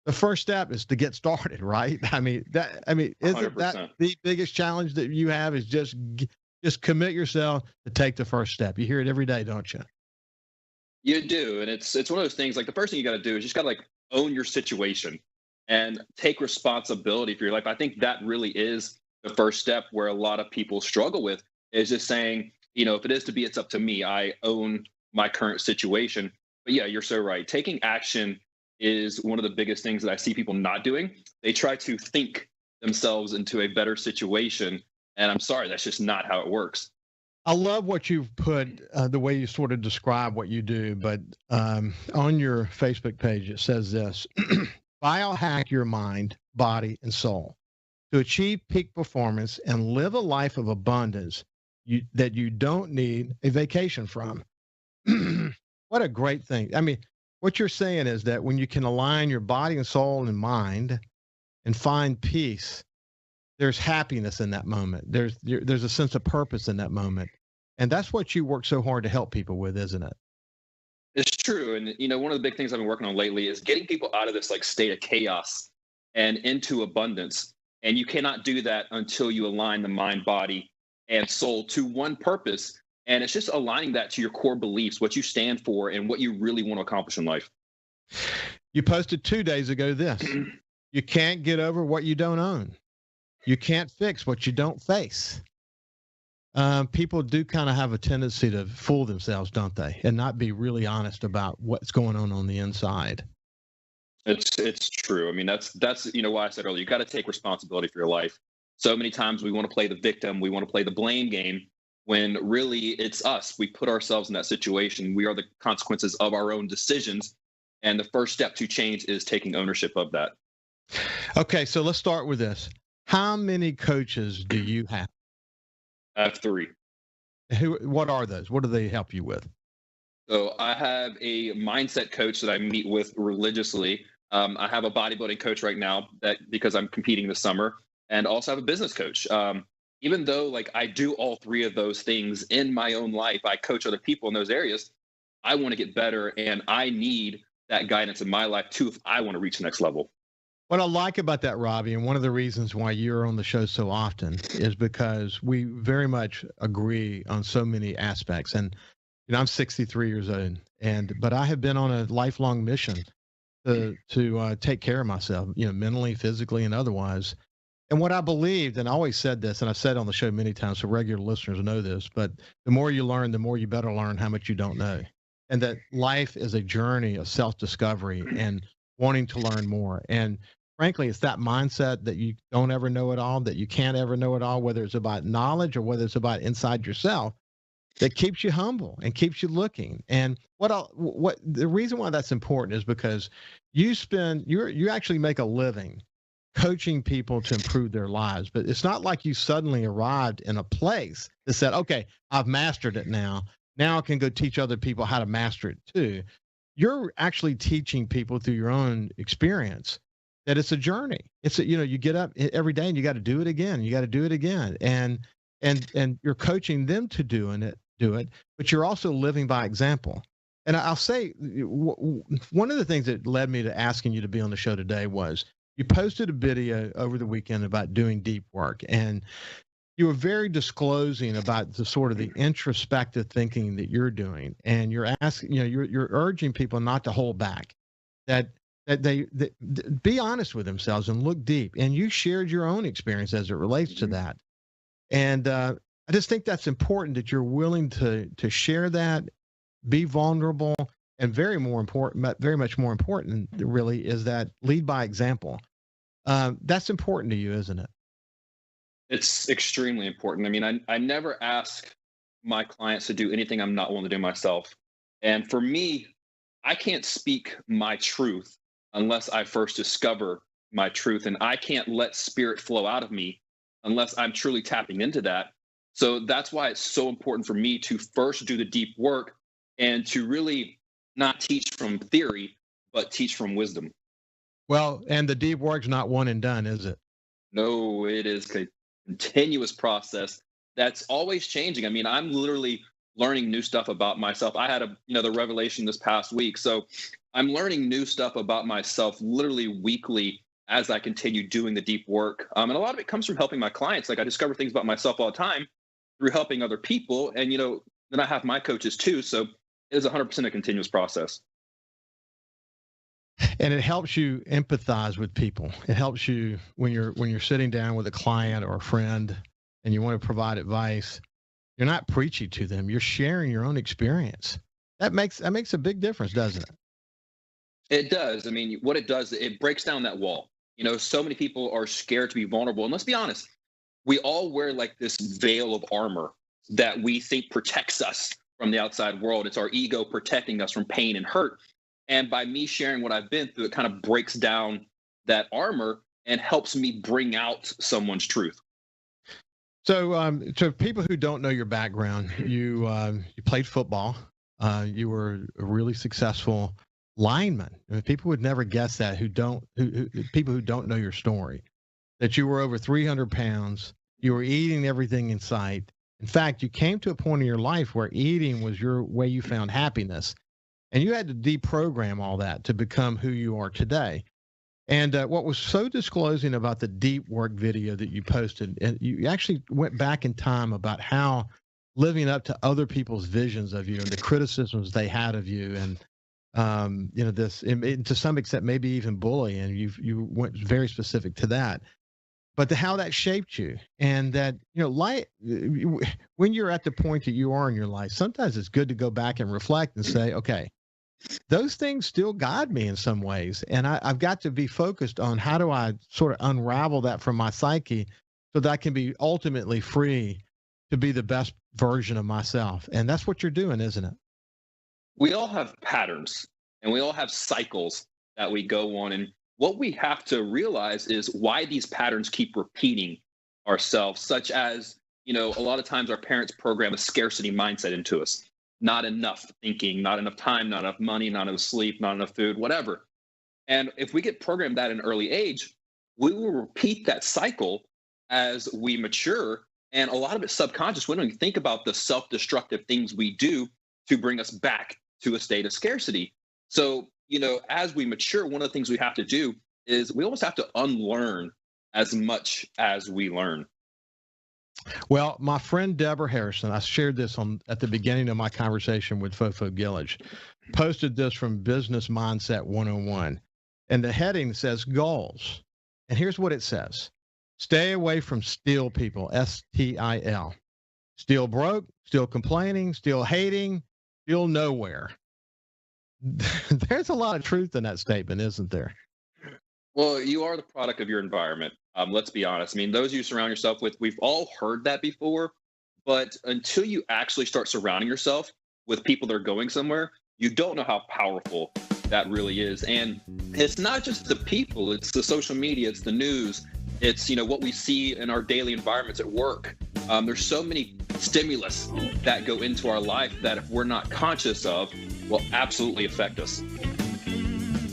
the first step is to get started, right? Isn't 100%. That the biggest challenge that you have is just commit yourself to take the first step? You hear it every day, don't you? You do. And it's one of those things, like the first thing you got to do is just got to own your situation and take responsibility for your life. I think that really is the first step where a lot of people struggle with, is just saying, if it is to be, it's up to me. I own my current situation. But yeah, you're so right. Taking action is one of the biggest things that I see people not doing. They try to think themselves into a better situation. And I'm sorry, that's just not how it works. I love what you've put, the way you sort of describe what you do. But on your Facebook page, it says this. Biohack your mind, body, and soul. to achieve peak performance and live a life of abundance that you don't need a vacation from. What a great thing. I mean, what you're saying is that when you can align your body and soul and mind and find peace, there's happiness in that moment. There's a sense of purpose in that moment. And that's what you work so hard to help people with, isn't it? It's true. And, one of the big things I've been working on lately is getting people out of this like state of chaos and into abundance. And you cannot do that until you align the mind, body, and soul to one purpose. And it's just aligning that to your core beliefs, what you stand for, and what you really want to accomplish in life. You posted 2 days ago this. You can't get over what you don't own. You can't fix what you don't face. People do kind of have a tendency to fool themselves, don't they? And not be really honest about what's going on the inside. It's true. I mean, that's why I said earlier, you got to take responsibility for your life. So many times we want to play the victim. We want to play the blame game when really it's us. We put ourselves in that situation. We are the consequences of our own decisions. And the first step to change is taking ownership of that. Okay, so let's start with this. How many coaches do you have? I have 3. What are those? What do they help you with? So I have a mindset coach that I meet with religiously. I have a bodybuilding coach right now because I'm competing this summer, and also have a business coach. Even though like I do all 3 of those things in my own life, I coach other people in those areas. I want to get better, and I need that guidance in my life too if I want to reach the next level. What I like about that, Robby, and one of the reasons why you're on the show so often is because we very much agree on so many aspects. And I'm 63 years old, but I have been on a lifelong mission to take care of myself, mentally, physically, and otherwise. And what I believed, and I always said this, and I've said it on the show many times, so regular listeners know this, but the more you learn, the more you better learn how much you don't know. And that life is a journey of self-discovery and wanting to learn more. And frankly, it's that mindset that you don't ever know it all, that you can't ever know it all, whether it's about knowledge or whether it's about inside yourself, that keeps you humble and keeps you looking. And what the reason why that's important is because you actually make a living coaching people to improve their lives. But it's not like you suddenly arrived in a place that said, okay, I've mastered it now. Now I can go teach other people how to master it too. You're actually teaching people through your own experience that it's a journey. It's you get up every day and you got to do it again. You got to do it again. And you're coaching them to do it, but you're also living by example. And I'll say one of the things that led me to asking you to be on the show today was you posted a video over the weekend about doing deep work, and you were very disclosing about the sort of the introspective thinking that you're doing. And you're asking, you're urging people not to hold back, that they be honest with themselves and look deep. And you shared your own experience as it relates to that. And I just think that's important that you're willing to share that, be vulnerable, and very much more important really is that lead by example. That's important to you, isn't it? It's extremely important. I mean, I never ask my clients to do anything I'm not willing to do myself. And for me, I can't speak my truth unless I first discover my truth. And I can't let spirit flow out of me unless I'm truly tapping into that. So that's why it's so important for me to first do the deep work and to really not teach from theory, but teach from wisdom. Well, and the deep work's not one and done, is it? No, it is a continuous process that's always changing. I mean, I'm literally learning new stuff about myself. I had the revelation this past week. So I'm learning new stuff about myself literally weekly as I continue doing the deep work. And a lot of it comes from helping my clients. Like I discover things about myself all the time through helping other people. And, then I have my coaches too. So it is 100% a continuous process. And it helps you empathize with people. It helps you when you're sitting down with a client or a friend and you want to provide advice. You're not preaching to them. You're sharing your own experience. That makes a big difference, doesn't it? It does. I mean, what it does, it breaks down that wall. So many people are scared to be vulnerable. And let's be honest, we all wear like this veil of armor that we think protects us from the outside world. It's our ego protecting us from pain and hurt. And by me sharing what I've been through, it kind of breaks down that armor. and helps me bring out someone's truth. So, to people who don't know your background, you played football. You were a really successful lineman. I mean, people would never guess that people who don't know your story, that you were over 300 pounds. You were eating everything in sight. In fact, you came to a point in your life where eating was your way you found happiness, and you had to deprogram all that to become who you are today. And what was so disclosing about the deep work video that you posted, and you actually went back in time about how living up to other people's visions of you and the criticisms they had of you, and this, and to some extent, maybe even bullying. And you went very specific to that, but how that shaped you, and that when you're at the point that you are in your life, sometimes it's good to go back and reflect and say, okay, those things still guide me in some ways. And I've got to be focused on how do I sort of unravel that from my psyche so that I can be ultimately free to be the best version of myself. And that's what you're doing, isn't it? We all have patterns and we all have cycles that we go on. And what we have to realize is why these patterns keep repeating ourselves, such as, a lot of times our parents program a scarcity mindset into us. Not enough thinking, not enough time, not enough money, not enough sleep, not enough food, whatever. And if we get programmed that at an early age, we will repeat that cycle as we mature. And a lot of it's subconscious. We don't even think about the self-destructive things we do to bring us back to a state of scarcity. So, as we mature, one of the things we have to do is we almost have to unlearn as much as we learn. Well, my friend Deborah Harrison, I shared this at the beginning of my conversation with FoFo Gilich, posted this from Business Mindset 101. And the heading says goals. And here's what it says. Stay away from still people, STIL. Still broke, still complaining, still hating, still nowhere. There's a lot of truth in that statement, isn't there? Well, you are the product of your environment. Let's be honest. I mean, those you surround yourself with, we've all heard that before, but until you actually start surrounding yourself with people that are going somewhere, you don't know how powerful that really is. And it's not just the people, it's the social media, it's the news, it's, what we see in our daily environments at work. There's so many stimulus that go into our life that if we're not conscious of, will absolutely affect us.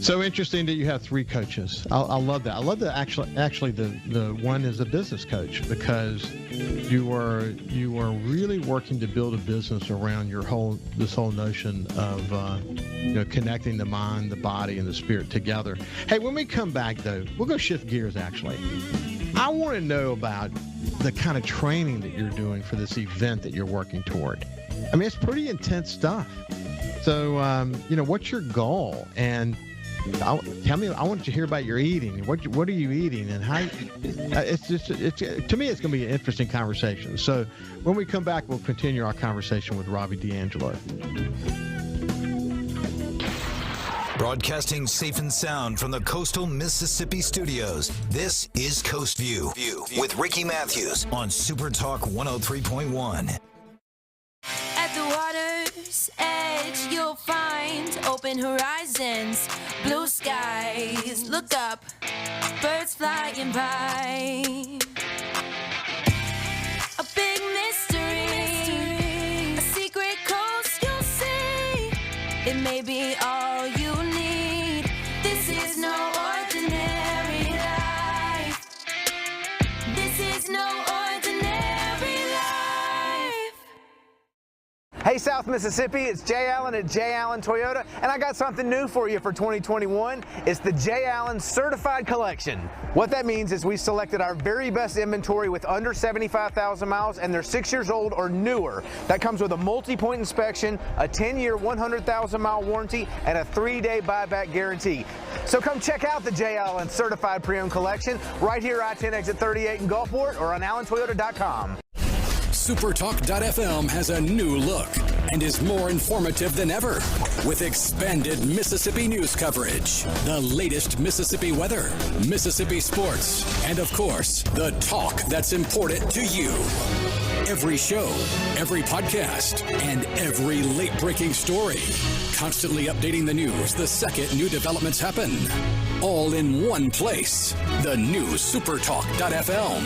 So interesting that you have 3 coaches. I love that. I love that actually the one is a business coach, because you are really working to build a business around this whole notion of connecting the mind, the body, and the spirit together. Hey, when we come back though, we'll go shift gears actually. I want to know about the kind of training that you're doing for this event that you're working toward. I mean, it's pretty intense stuff. So what's your goal? And tell me, I want to hear about your eating. What are you eating, and how? To me, it's going to be an interesting conversation. So when we come back, we'll continue our conversation with Robby D'Angelo. Broadcasting safe and sound from the coastal Mississippi studios. This is Coast View with Ricky Mathews on SuperTalk 103.1. At the water's edge, you'll find open horizons, blue skies. Look up, birds flying by. A big mystery, a secret coast you'll see. It may be all you need. This is no ordinary life. This is no ordinary life. Hey, South Mississippi, it's Jay Allen at Jay Allen Toyota, and I got something new for you for 2021. It's the Jay Allen Certified Collection. What that means is we selected our very best inventory with under 75,000 miles, and they're 6 years old or newer. That comes with a multi-point inspection, a 10-year, 100,000-mile warranty, and a 3-day buyback guarantee. So come check out the Jay Allen Certified Pre-Owned Collection right here, I-10 exit 38 in Gulfport, or on allentoyota.com. SuperTalk.fm has a new look and is more informative than ever with expanded Mississippi news coverage, the latest Mississippi weather, Mississippi sports, and of course, the talk that's important to you. Every show, every podcast, and every late-breaking story. Constantly updating the news the second new developments happen. All in one place. The new SuperTalk.fm.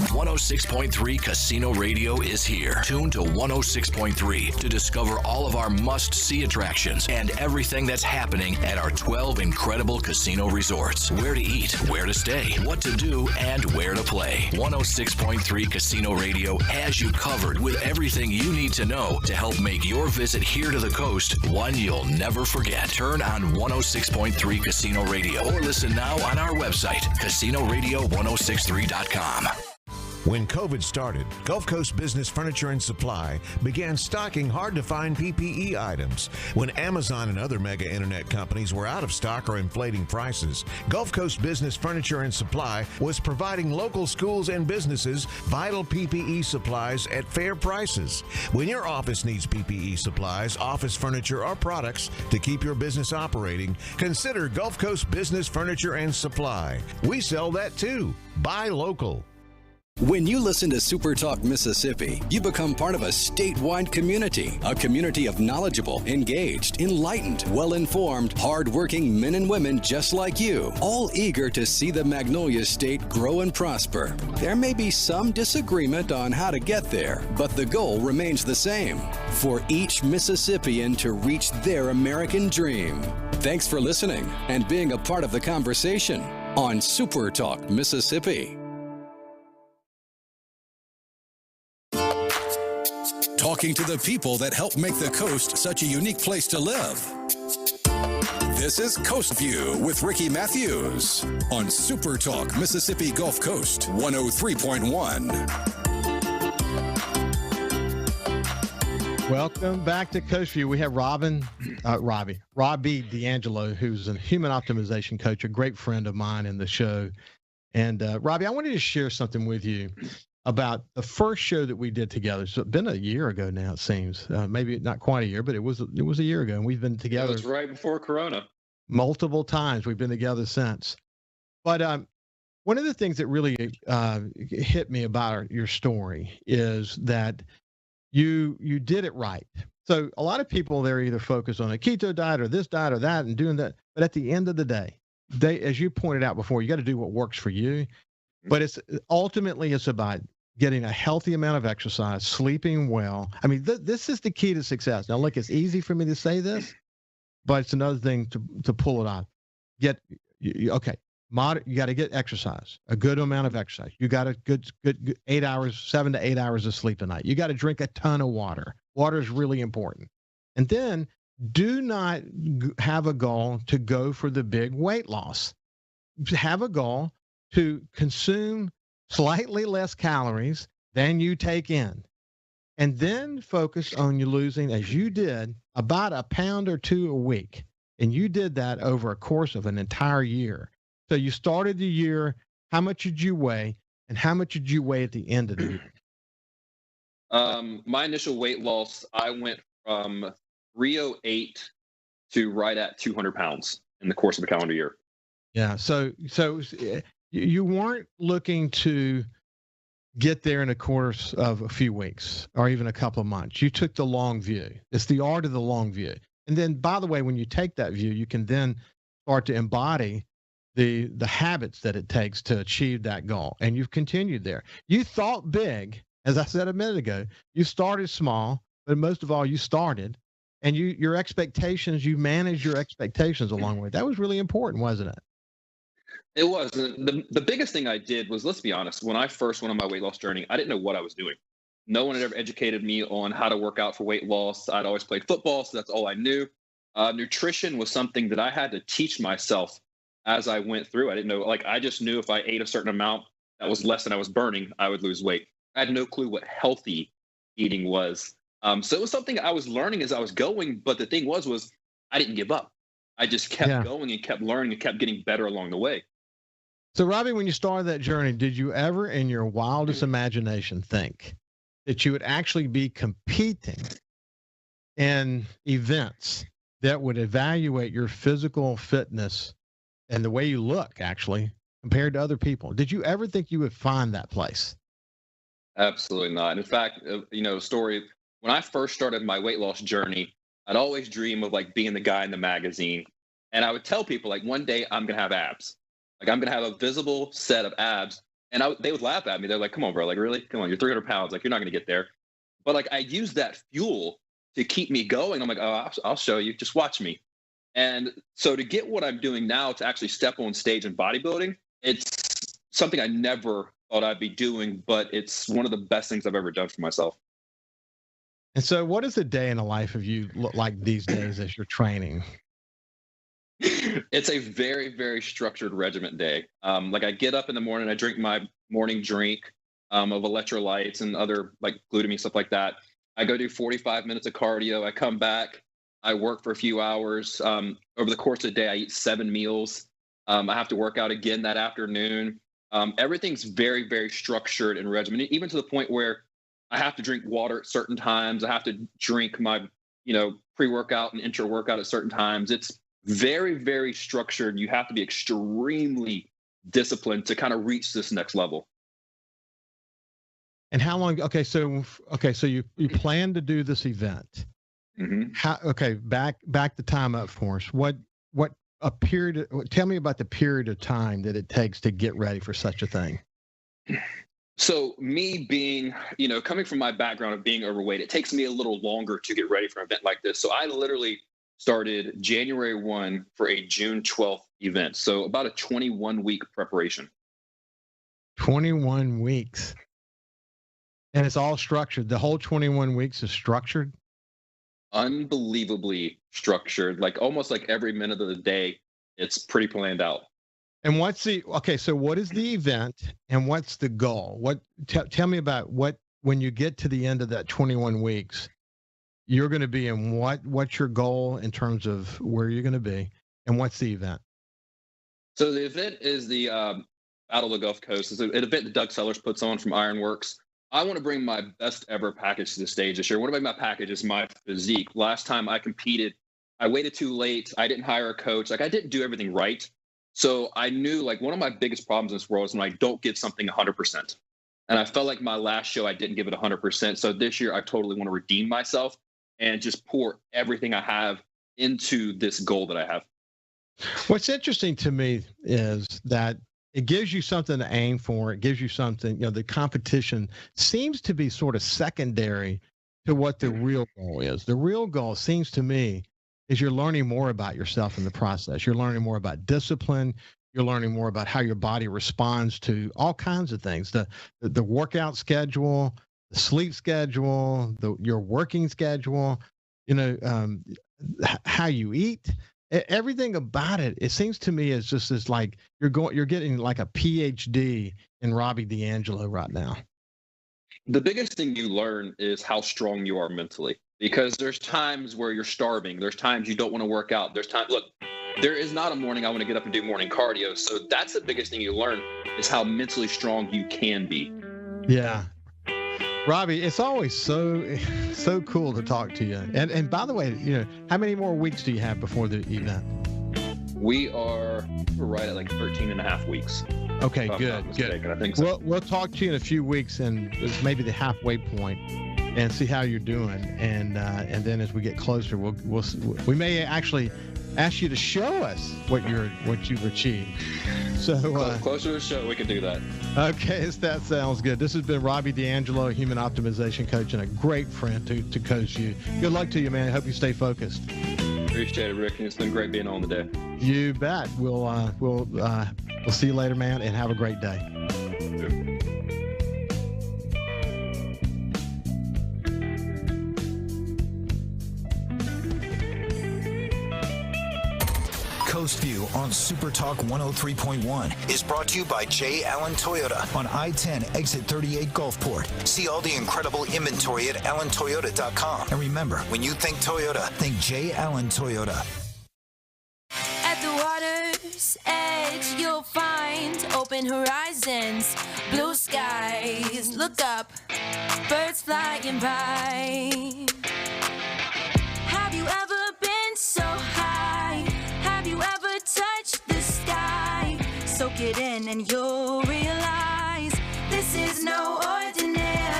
106.3 Casino Radio is here. Tune to 106.3 to discover all of our must-see attractions and everything that's happening at our 12 incredible casino resorts. Where to eat, where to stay, what to do, and where to play. 106.3 Casino Radio has you covered with everything you need to know to help make your visit here to the coast one you'll never forget. Turn on 106.3 Casino Radio or listen now on our website, CasinoRadio1063.com. When COVID started, Gulf Coast Business Furniture and Supply began stocking hard-to-find PPE items. When Amazon and other mega internet companies were out of stock or inflating prices, Gulf Coast Business Furniture and Supply was providing local schools and businesses vital PPE supplies at fair prices. When your office needs PPE supplies, office furniture, or products to keep your business operating, consider Gulf Coast Business Furniture and Supply. We sell that too. Buy local. When you listen to Super Talk Mississippi, you become part of a statewide community, a community of knowledgeable, engaged, enlightened, well-informed, hard-working men and women just like you, all eager to see the Magnolia State grow and prosper. There may be some disagreement on how to get there, but the goal remains the same, for each Mississippian to reach their American dream. Thanks for listening and being a part of the conversation on Super Talk Mississippi. Talking to the people that help make the coast such a unique place to live. This is Coast View with Ricky Mathews on Super Talk Mississippi Gulf Coast 103.1. Welcome back to Coast View. We have Robby D'Angelo, who's a human optimization coach, a great friend of mine in the show. And Robby, I wanted to share something with you about the first show that we did together. So it's been a year ago now, it seems. Maybe not quite a year, but it was a year ago, and we've been together. It was right before Corona. Multiple times. We've been together since. But one of the things that really hit me about your story is that you did it right. So a lot of people, they're either focused on a keto diet or this diet or that and doing that. But at the end of the day, as you pointed out before, you got to do what works for you. But it's about getting a healthy amount of exercise, sleeping well. I mean, this is the key to success. Now, look, it's easy for me to say this, but it's another thing to pull it off. You got to get exercise, a good amount of exercise. You got a good 8 hours, 7 to 8 hours of sleep a night. You got to drink a ton of water. Water is really important. And then do not have a goal to go for the big weight loss. Have a goal to consume slightly less calories than you take in. And then focus on you losing, as you did, about a pound or two a week. And you did that over a course of an entire year. So you started the year, how much did you weigh, and how much did you weigh at the end of the year? My initial weight loss, I went from 308 to right at 200 pounds in the course of a calendar year. Yeah, so you weren't looking to get there in a course of a few weeks or even a couple of months. You took the long view. It's the art of the long view. And then, by the way, when you take that view, you can then start to embody the habits that it takes to achieve that goal. And you've continued there. You thought big, as I said a minute ago. You started small, but most of all, you started. And your expectations, you managed your expectations along the way. That was really important, wasn't it? It was. The biggest thing I did was, let's be honest, when I first went on my weight loss journey, I didn't know what I was doing. No one had ever educated me on how to work out for weight loss. I'd always played football, so that's all I knew. Nutrition was something that I had to teach myself as I went through. I didn't know, I just knew if I ate a certain amount that was less than I was burning, I would lose weight. I had no clue what healthy eating was. So it was something I was learning as I was going, but the thing was I didn't give up. I just kept going and kept learning and kept getting better along the way. So, Robby, when you started that journey, did you ever in your wildest imagination think that you would actually be competing in events that would evaluate your physical fitness and the way you look, actually, compared to other people? Did you ever think you would find that place? Absolutely not. In fact, story, when I first started my weight loss journey, I'd always dream of like being the guy in the magazine. And I would tell people like one day I'm going to have abs. Like I'm going to have a visible set of abs. And they would laugh at me. They're like, come on, bro. Like, really? Come on. You're 300 pounds. Like, you're not going to get there. But like, I use that fuel to keep me going. I'm like, oh, I'll show you. Just watch me. And so to get what I'm doing now to actually step on stage in bodybuilding, it's something I never thought I'd be doing, but it's one of the best things I've ever done for myself. And so what does a day in the life of you look like these days as you're training? It's a very, very structured regiment day. Like I get up in the morning, I drink my morning drink of electrolytes and other like glutamine, stuff like that. I go do 45 minutes of cardio. I come back, I work for a few hours. Over the course of the day, I eat 7 meals. I have to work out again that afternoon. Everything's very, very structured and regimented, even to the point where I have to drink water at certain times. I have to drink my, pre-workout and intra-workout at certain times. It's very, very structured. You have to be extremely disciplined to kind of reach this next level. And how long? Okay, so you plan to do this event. Mm-hmm. Back the time up for us. What a period? Tell me about the period of time that it takes to get ready for such a thing. So me being, coming from my background of being overweight, it takes me a little longer to get ready for an event like this. So I literally started January 1 for a June 12th event. So about a 21-week preparation. 21 weeks. And it's all structured. The whole 21 weeks is structured? Unbelievably structured. Like almost like every minute of the day, it's pretty planned out. And so what is the event and what's the goal? Tell me about when you get to the end of that 21 weeks, you're going to be in what's your goal in terms of where you're going to be and what's the event? So the event is the Battle of the Gulf Coast. It's an event that Doug Sellers puts on from Ironworks. I want to bring my best ever package to the stage this year. One of my package is my physique. Last time I competed, I waited too late. I didn't hire a coach. Like I didn't do everything right. So I knew like one of my biggest problems in this world is when I don't give something 100%. And I felt like my last show, I didn't give it 100%. So this year I totally want to redeem myself and just pour everything I have into this goal that I have. What's interesting to me is that it gives you something to aim for. It gives you something, the competition seems to be sort of secondary to what the real goal is. The real goal seems to me is you're learning more about yourself in the process. You're learning more about discipline. You're learning more about how your body responds to all kinds of things, the workout schedule, the sleep schedule, your working schedule, how you eat. Everything about it, it seems to me is just as like you're getting like a PhD in Robby D'Angelo right now. The biggest thing you learn is how strong you are mentally, because there's times where you're starving. There's times you don't want to work out. There is not a morning I want to get up and do morning cardio. So that's the biggest thing you learn is how mentally strong you can be. Yeah. Robby, it's always so cool to talk to you. And by the way, how many more weeks do you have before the event? We're right at like 13 and a half weeks. Okay, good. I think so. We'll talk to you in a few weeks and maybe the halfway point and see how you're doing. And then as we get closer, we may actually ask you to show us what you've achieved. So closer to the show, we can do that. Okay, that sounds good. This has been Robby D'Angelo, human optimization coach and a great friend to coach you. Good luck to you, man. I hope you stay focused. Appreciate it, Rick. It's been great being on today. You bet. We'll see you later, man, and have a great day. Coast View on SuperTalk 103.1 is brought to you by J. Allen Toyota on I-10 exit 38 Gulfport. See all the incredible inventory at allentoyota.com. And remember, when you think Toyota, think J. Allen Toyota. At the water's edge, you'll find open horizons, blue skies. Look up, birds flying by. Have you ever been so high? Have you ever touched the sky? Soak it in and you'll realize this is no ordinary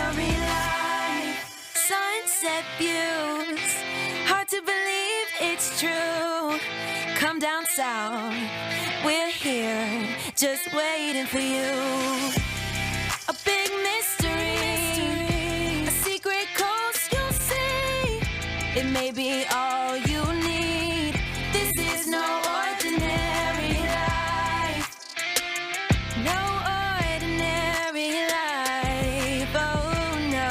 views. Hard to believe it's true. Come down south, we're here, just waiting for you. A big mystery, a secret coast you'll see. It may be all you need. This is no ordinary life. No ordinary life, oh no.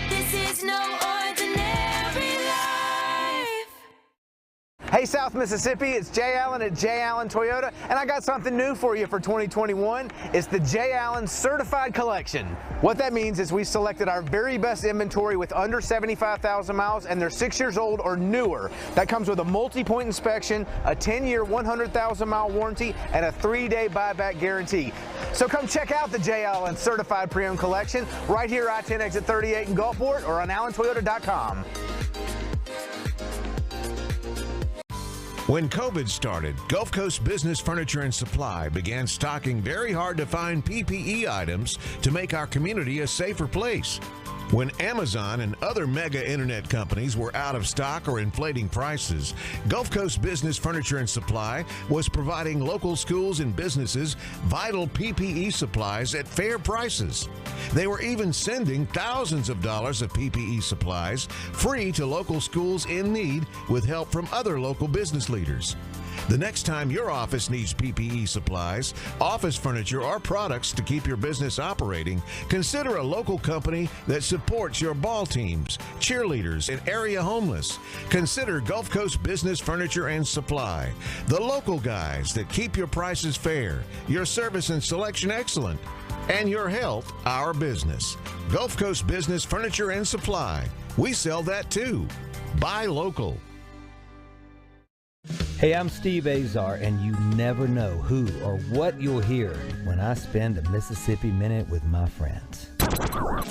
This is no ordinary life. Hey South Mississippi, it's Jay Allen at Jay Allen Toyota, and I got something new for you for 2021. It's the Jay Allen Certified Collection. What that means is we selected our very best inventory with under 75,000 miles, and they're 6 years old or newer. That comes with a multi-point inspection, a 10-year, 100,000-mile warranty, and a 3-day buyback guarantee. So come check out the Jay Allen Certified Pre-Owned Collection right here, I-10 exit 38 in Gulfport, or on allentoyota.com. When COVID started, Gulf Coast Business Furniture and Supply began stocking very hard-to-find PPE items to make our community a safer place. When Amazon and other mega internet companies were out of stock or inflating prices, Gulf Coast Business Furniture and Supply was providing local schools and businesses vital PPE supplies at fair prices. They were even sending thousands of dollars of PPE supplies free to local schools in need with help from other local business leaders. The next time your office needs PPE supplies, office furniture, or products to keep your business operating, consider a local company that supports your ball teams, cheerleaders, and area homeless. Consider Gulf Coast Business Furniture and Supply, the local guys that keep your prices fair, your service and selection excellent, and your health our business. Gulf Coast Business Furniture and Supply. We sell that too. Buy local. Hey, I'm Steve Azar, and you never know who or what you'll hear when I spend a Mississippi Minute with my friends.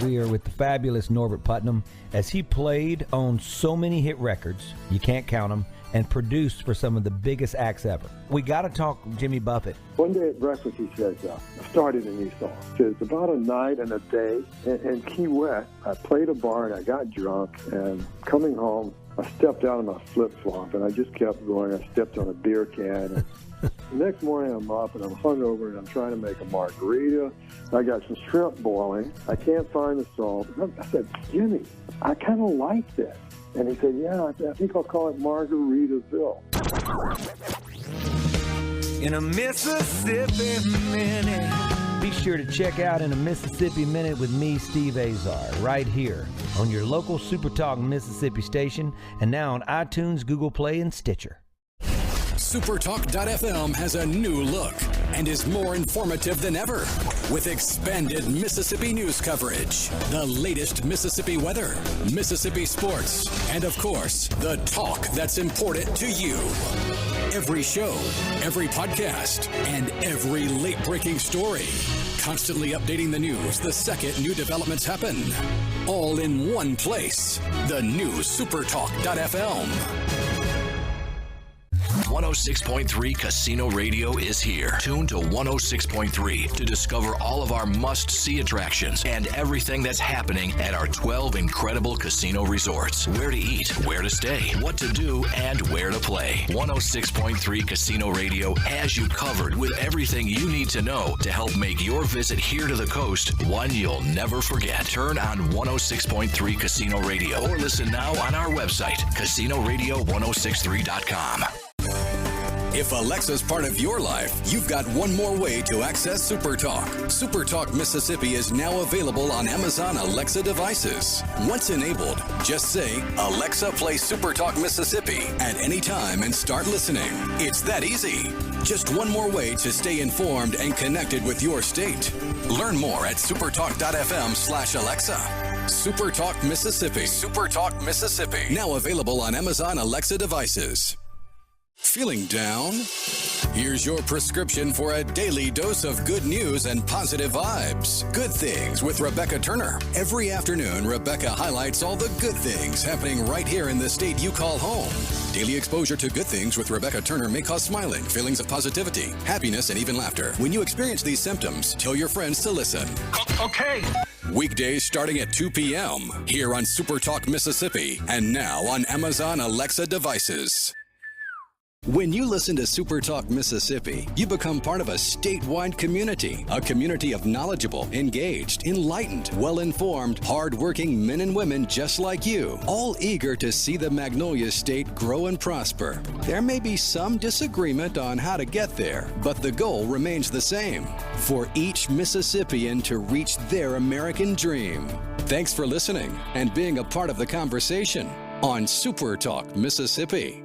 We are with the fabulous Norbert Putnam as he played on so many hit records, you can't count them, and produced for some of the biggest acts ever. We got to talk Jimmy Buffett. One day at breakfast, he says, I started a new song. He says, about a night and a day in Key West, I played a bar and I got drunk, and coming home, I stepped out of my flip-flop, and I just kept going. I stepped on a beer can. And the next morning, I'm up, and I'm hungover, and I'm trying to make a margarita. I got some shrimp boiling. I can't find the salt. I said, Jimmy, I kind of like this. And he said, yeah, I think I'll call it Margaritaville. In a Mississippi Minute. Be sure to check out In a Mississippi Minute with me, Steve Azar, right here on your local SuperTalk Mississippi station, and now on iTunes, Google Play, and Stitcher. SuperTalk.fm has a new look and is more informative than ever with expanded Mississippi news coverage, the latest Mississippi weather, Mississippi sports, and of course, the talk that's important to you. Every show, every podcast, and every late-breaking story. Constantly updating the news the second new developments happen. All in one place. The new SuperTalk.fm. 106.3 Casino Radio is here. Tune to 106.3 to discover all of our must-see attractions and everything that's happening at our 12 incredible casino resorts. Where to eat, where to stay, what to do, and where to play. 106.3 Casino Radio has you covered with everything you need to know to help make your visit here to the coast one you'll never forget. Turn on 106.3 Casino Radio or listen now on our website, CasinoRadio1063.com. If Alexa's part of your life, you've got one more way to access SuperTalk. SuperTalk Mississippi is now available on Amazon Alexa devices. Once enabled, just say, Alexa, play SuperTalk Mississippi at any time and start listening. It's that easy. Just one more way to stay informed and connected with your state. Learn more at supertalk.fm/Alexa. SuperTalk Mississippi. SuperTalk Mississippi. Now available on Amazon Alexa devices. Feeling down? Here's your prescription for a daily dose of good news and positive vibes. Good Things with Rebecca Turner. Every afternoon, Rebecca highlights all the good things happening right here in the state you call home. Daily exposure to Good Things with Rebecca Turner may cause smiling, feelings of positivity, happiness, and even laughter. When you experience these symptoms, tell your friends to listen. Okay. Weekdays starting at 2 p.m. here on SuperTalk Mississippi and now on Amazon Alexa devices. When you listen to SuperTalk Mississippi, you become part of a statewide community, a community of knowledgeable, engaged, enlightened, well-informed, hard-working men and women just like you, all eager to see the Magnolia State grow and prosper. There may be some disagreement on how to get there, but the goal remains the same, for each Mississippian to reach their American dream. Thanks for listening and being a part of the conversation on SuperTalk Mississippi.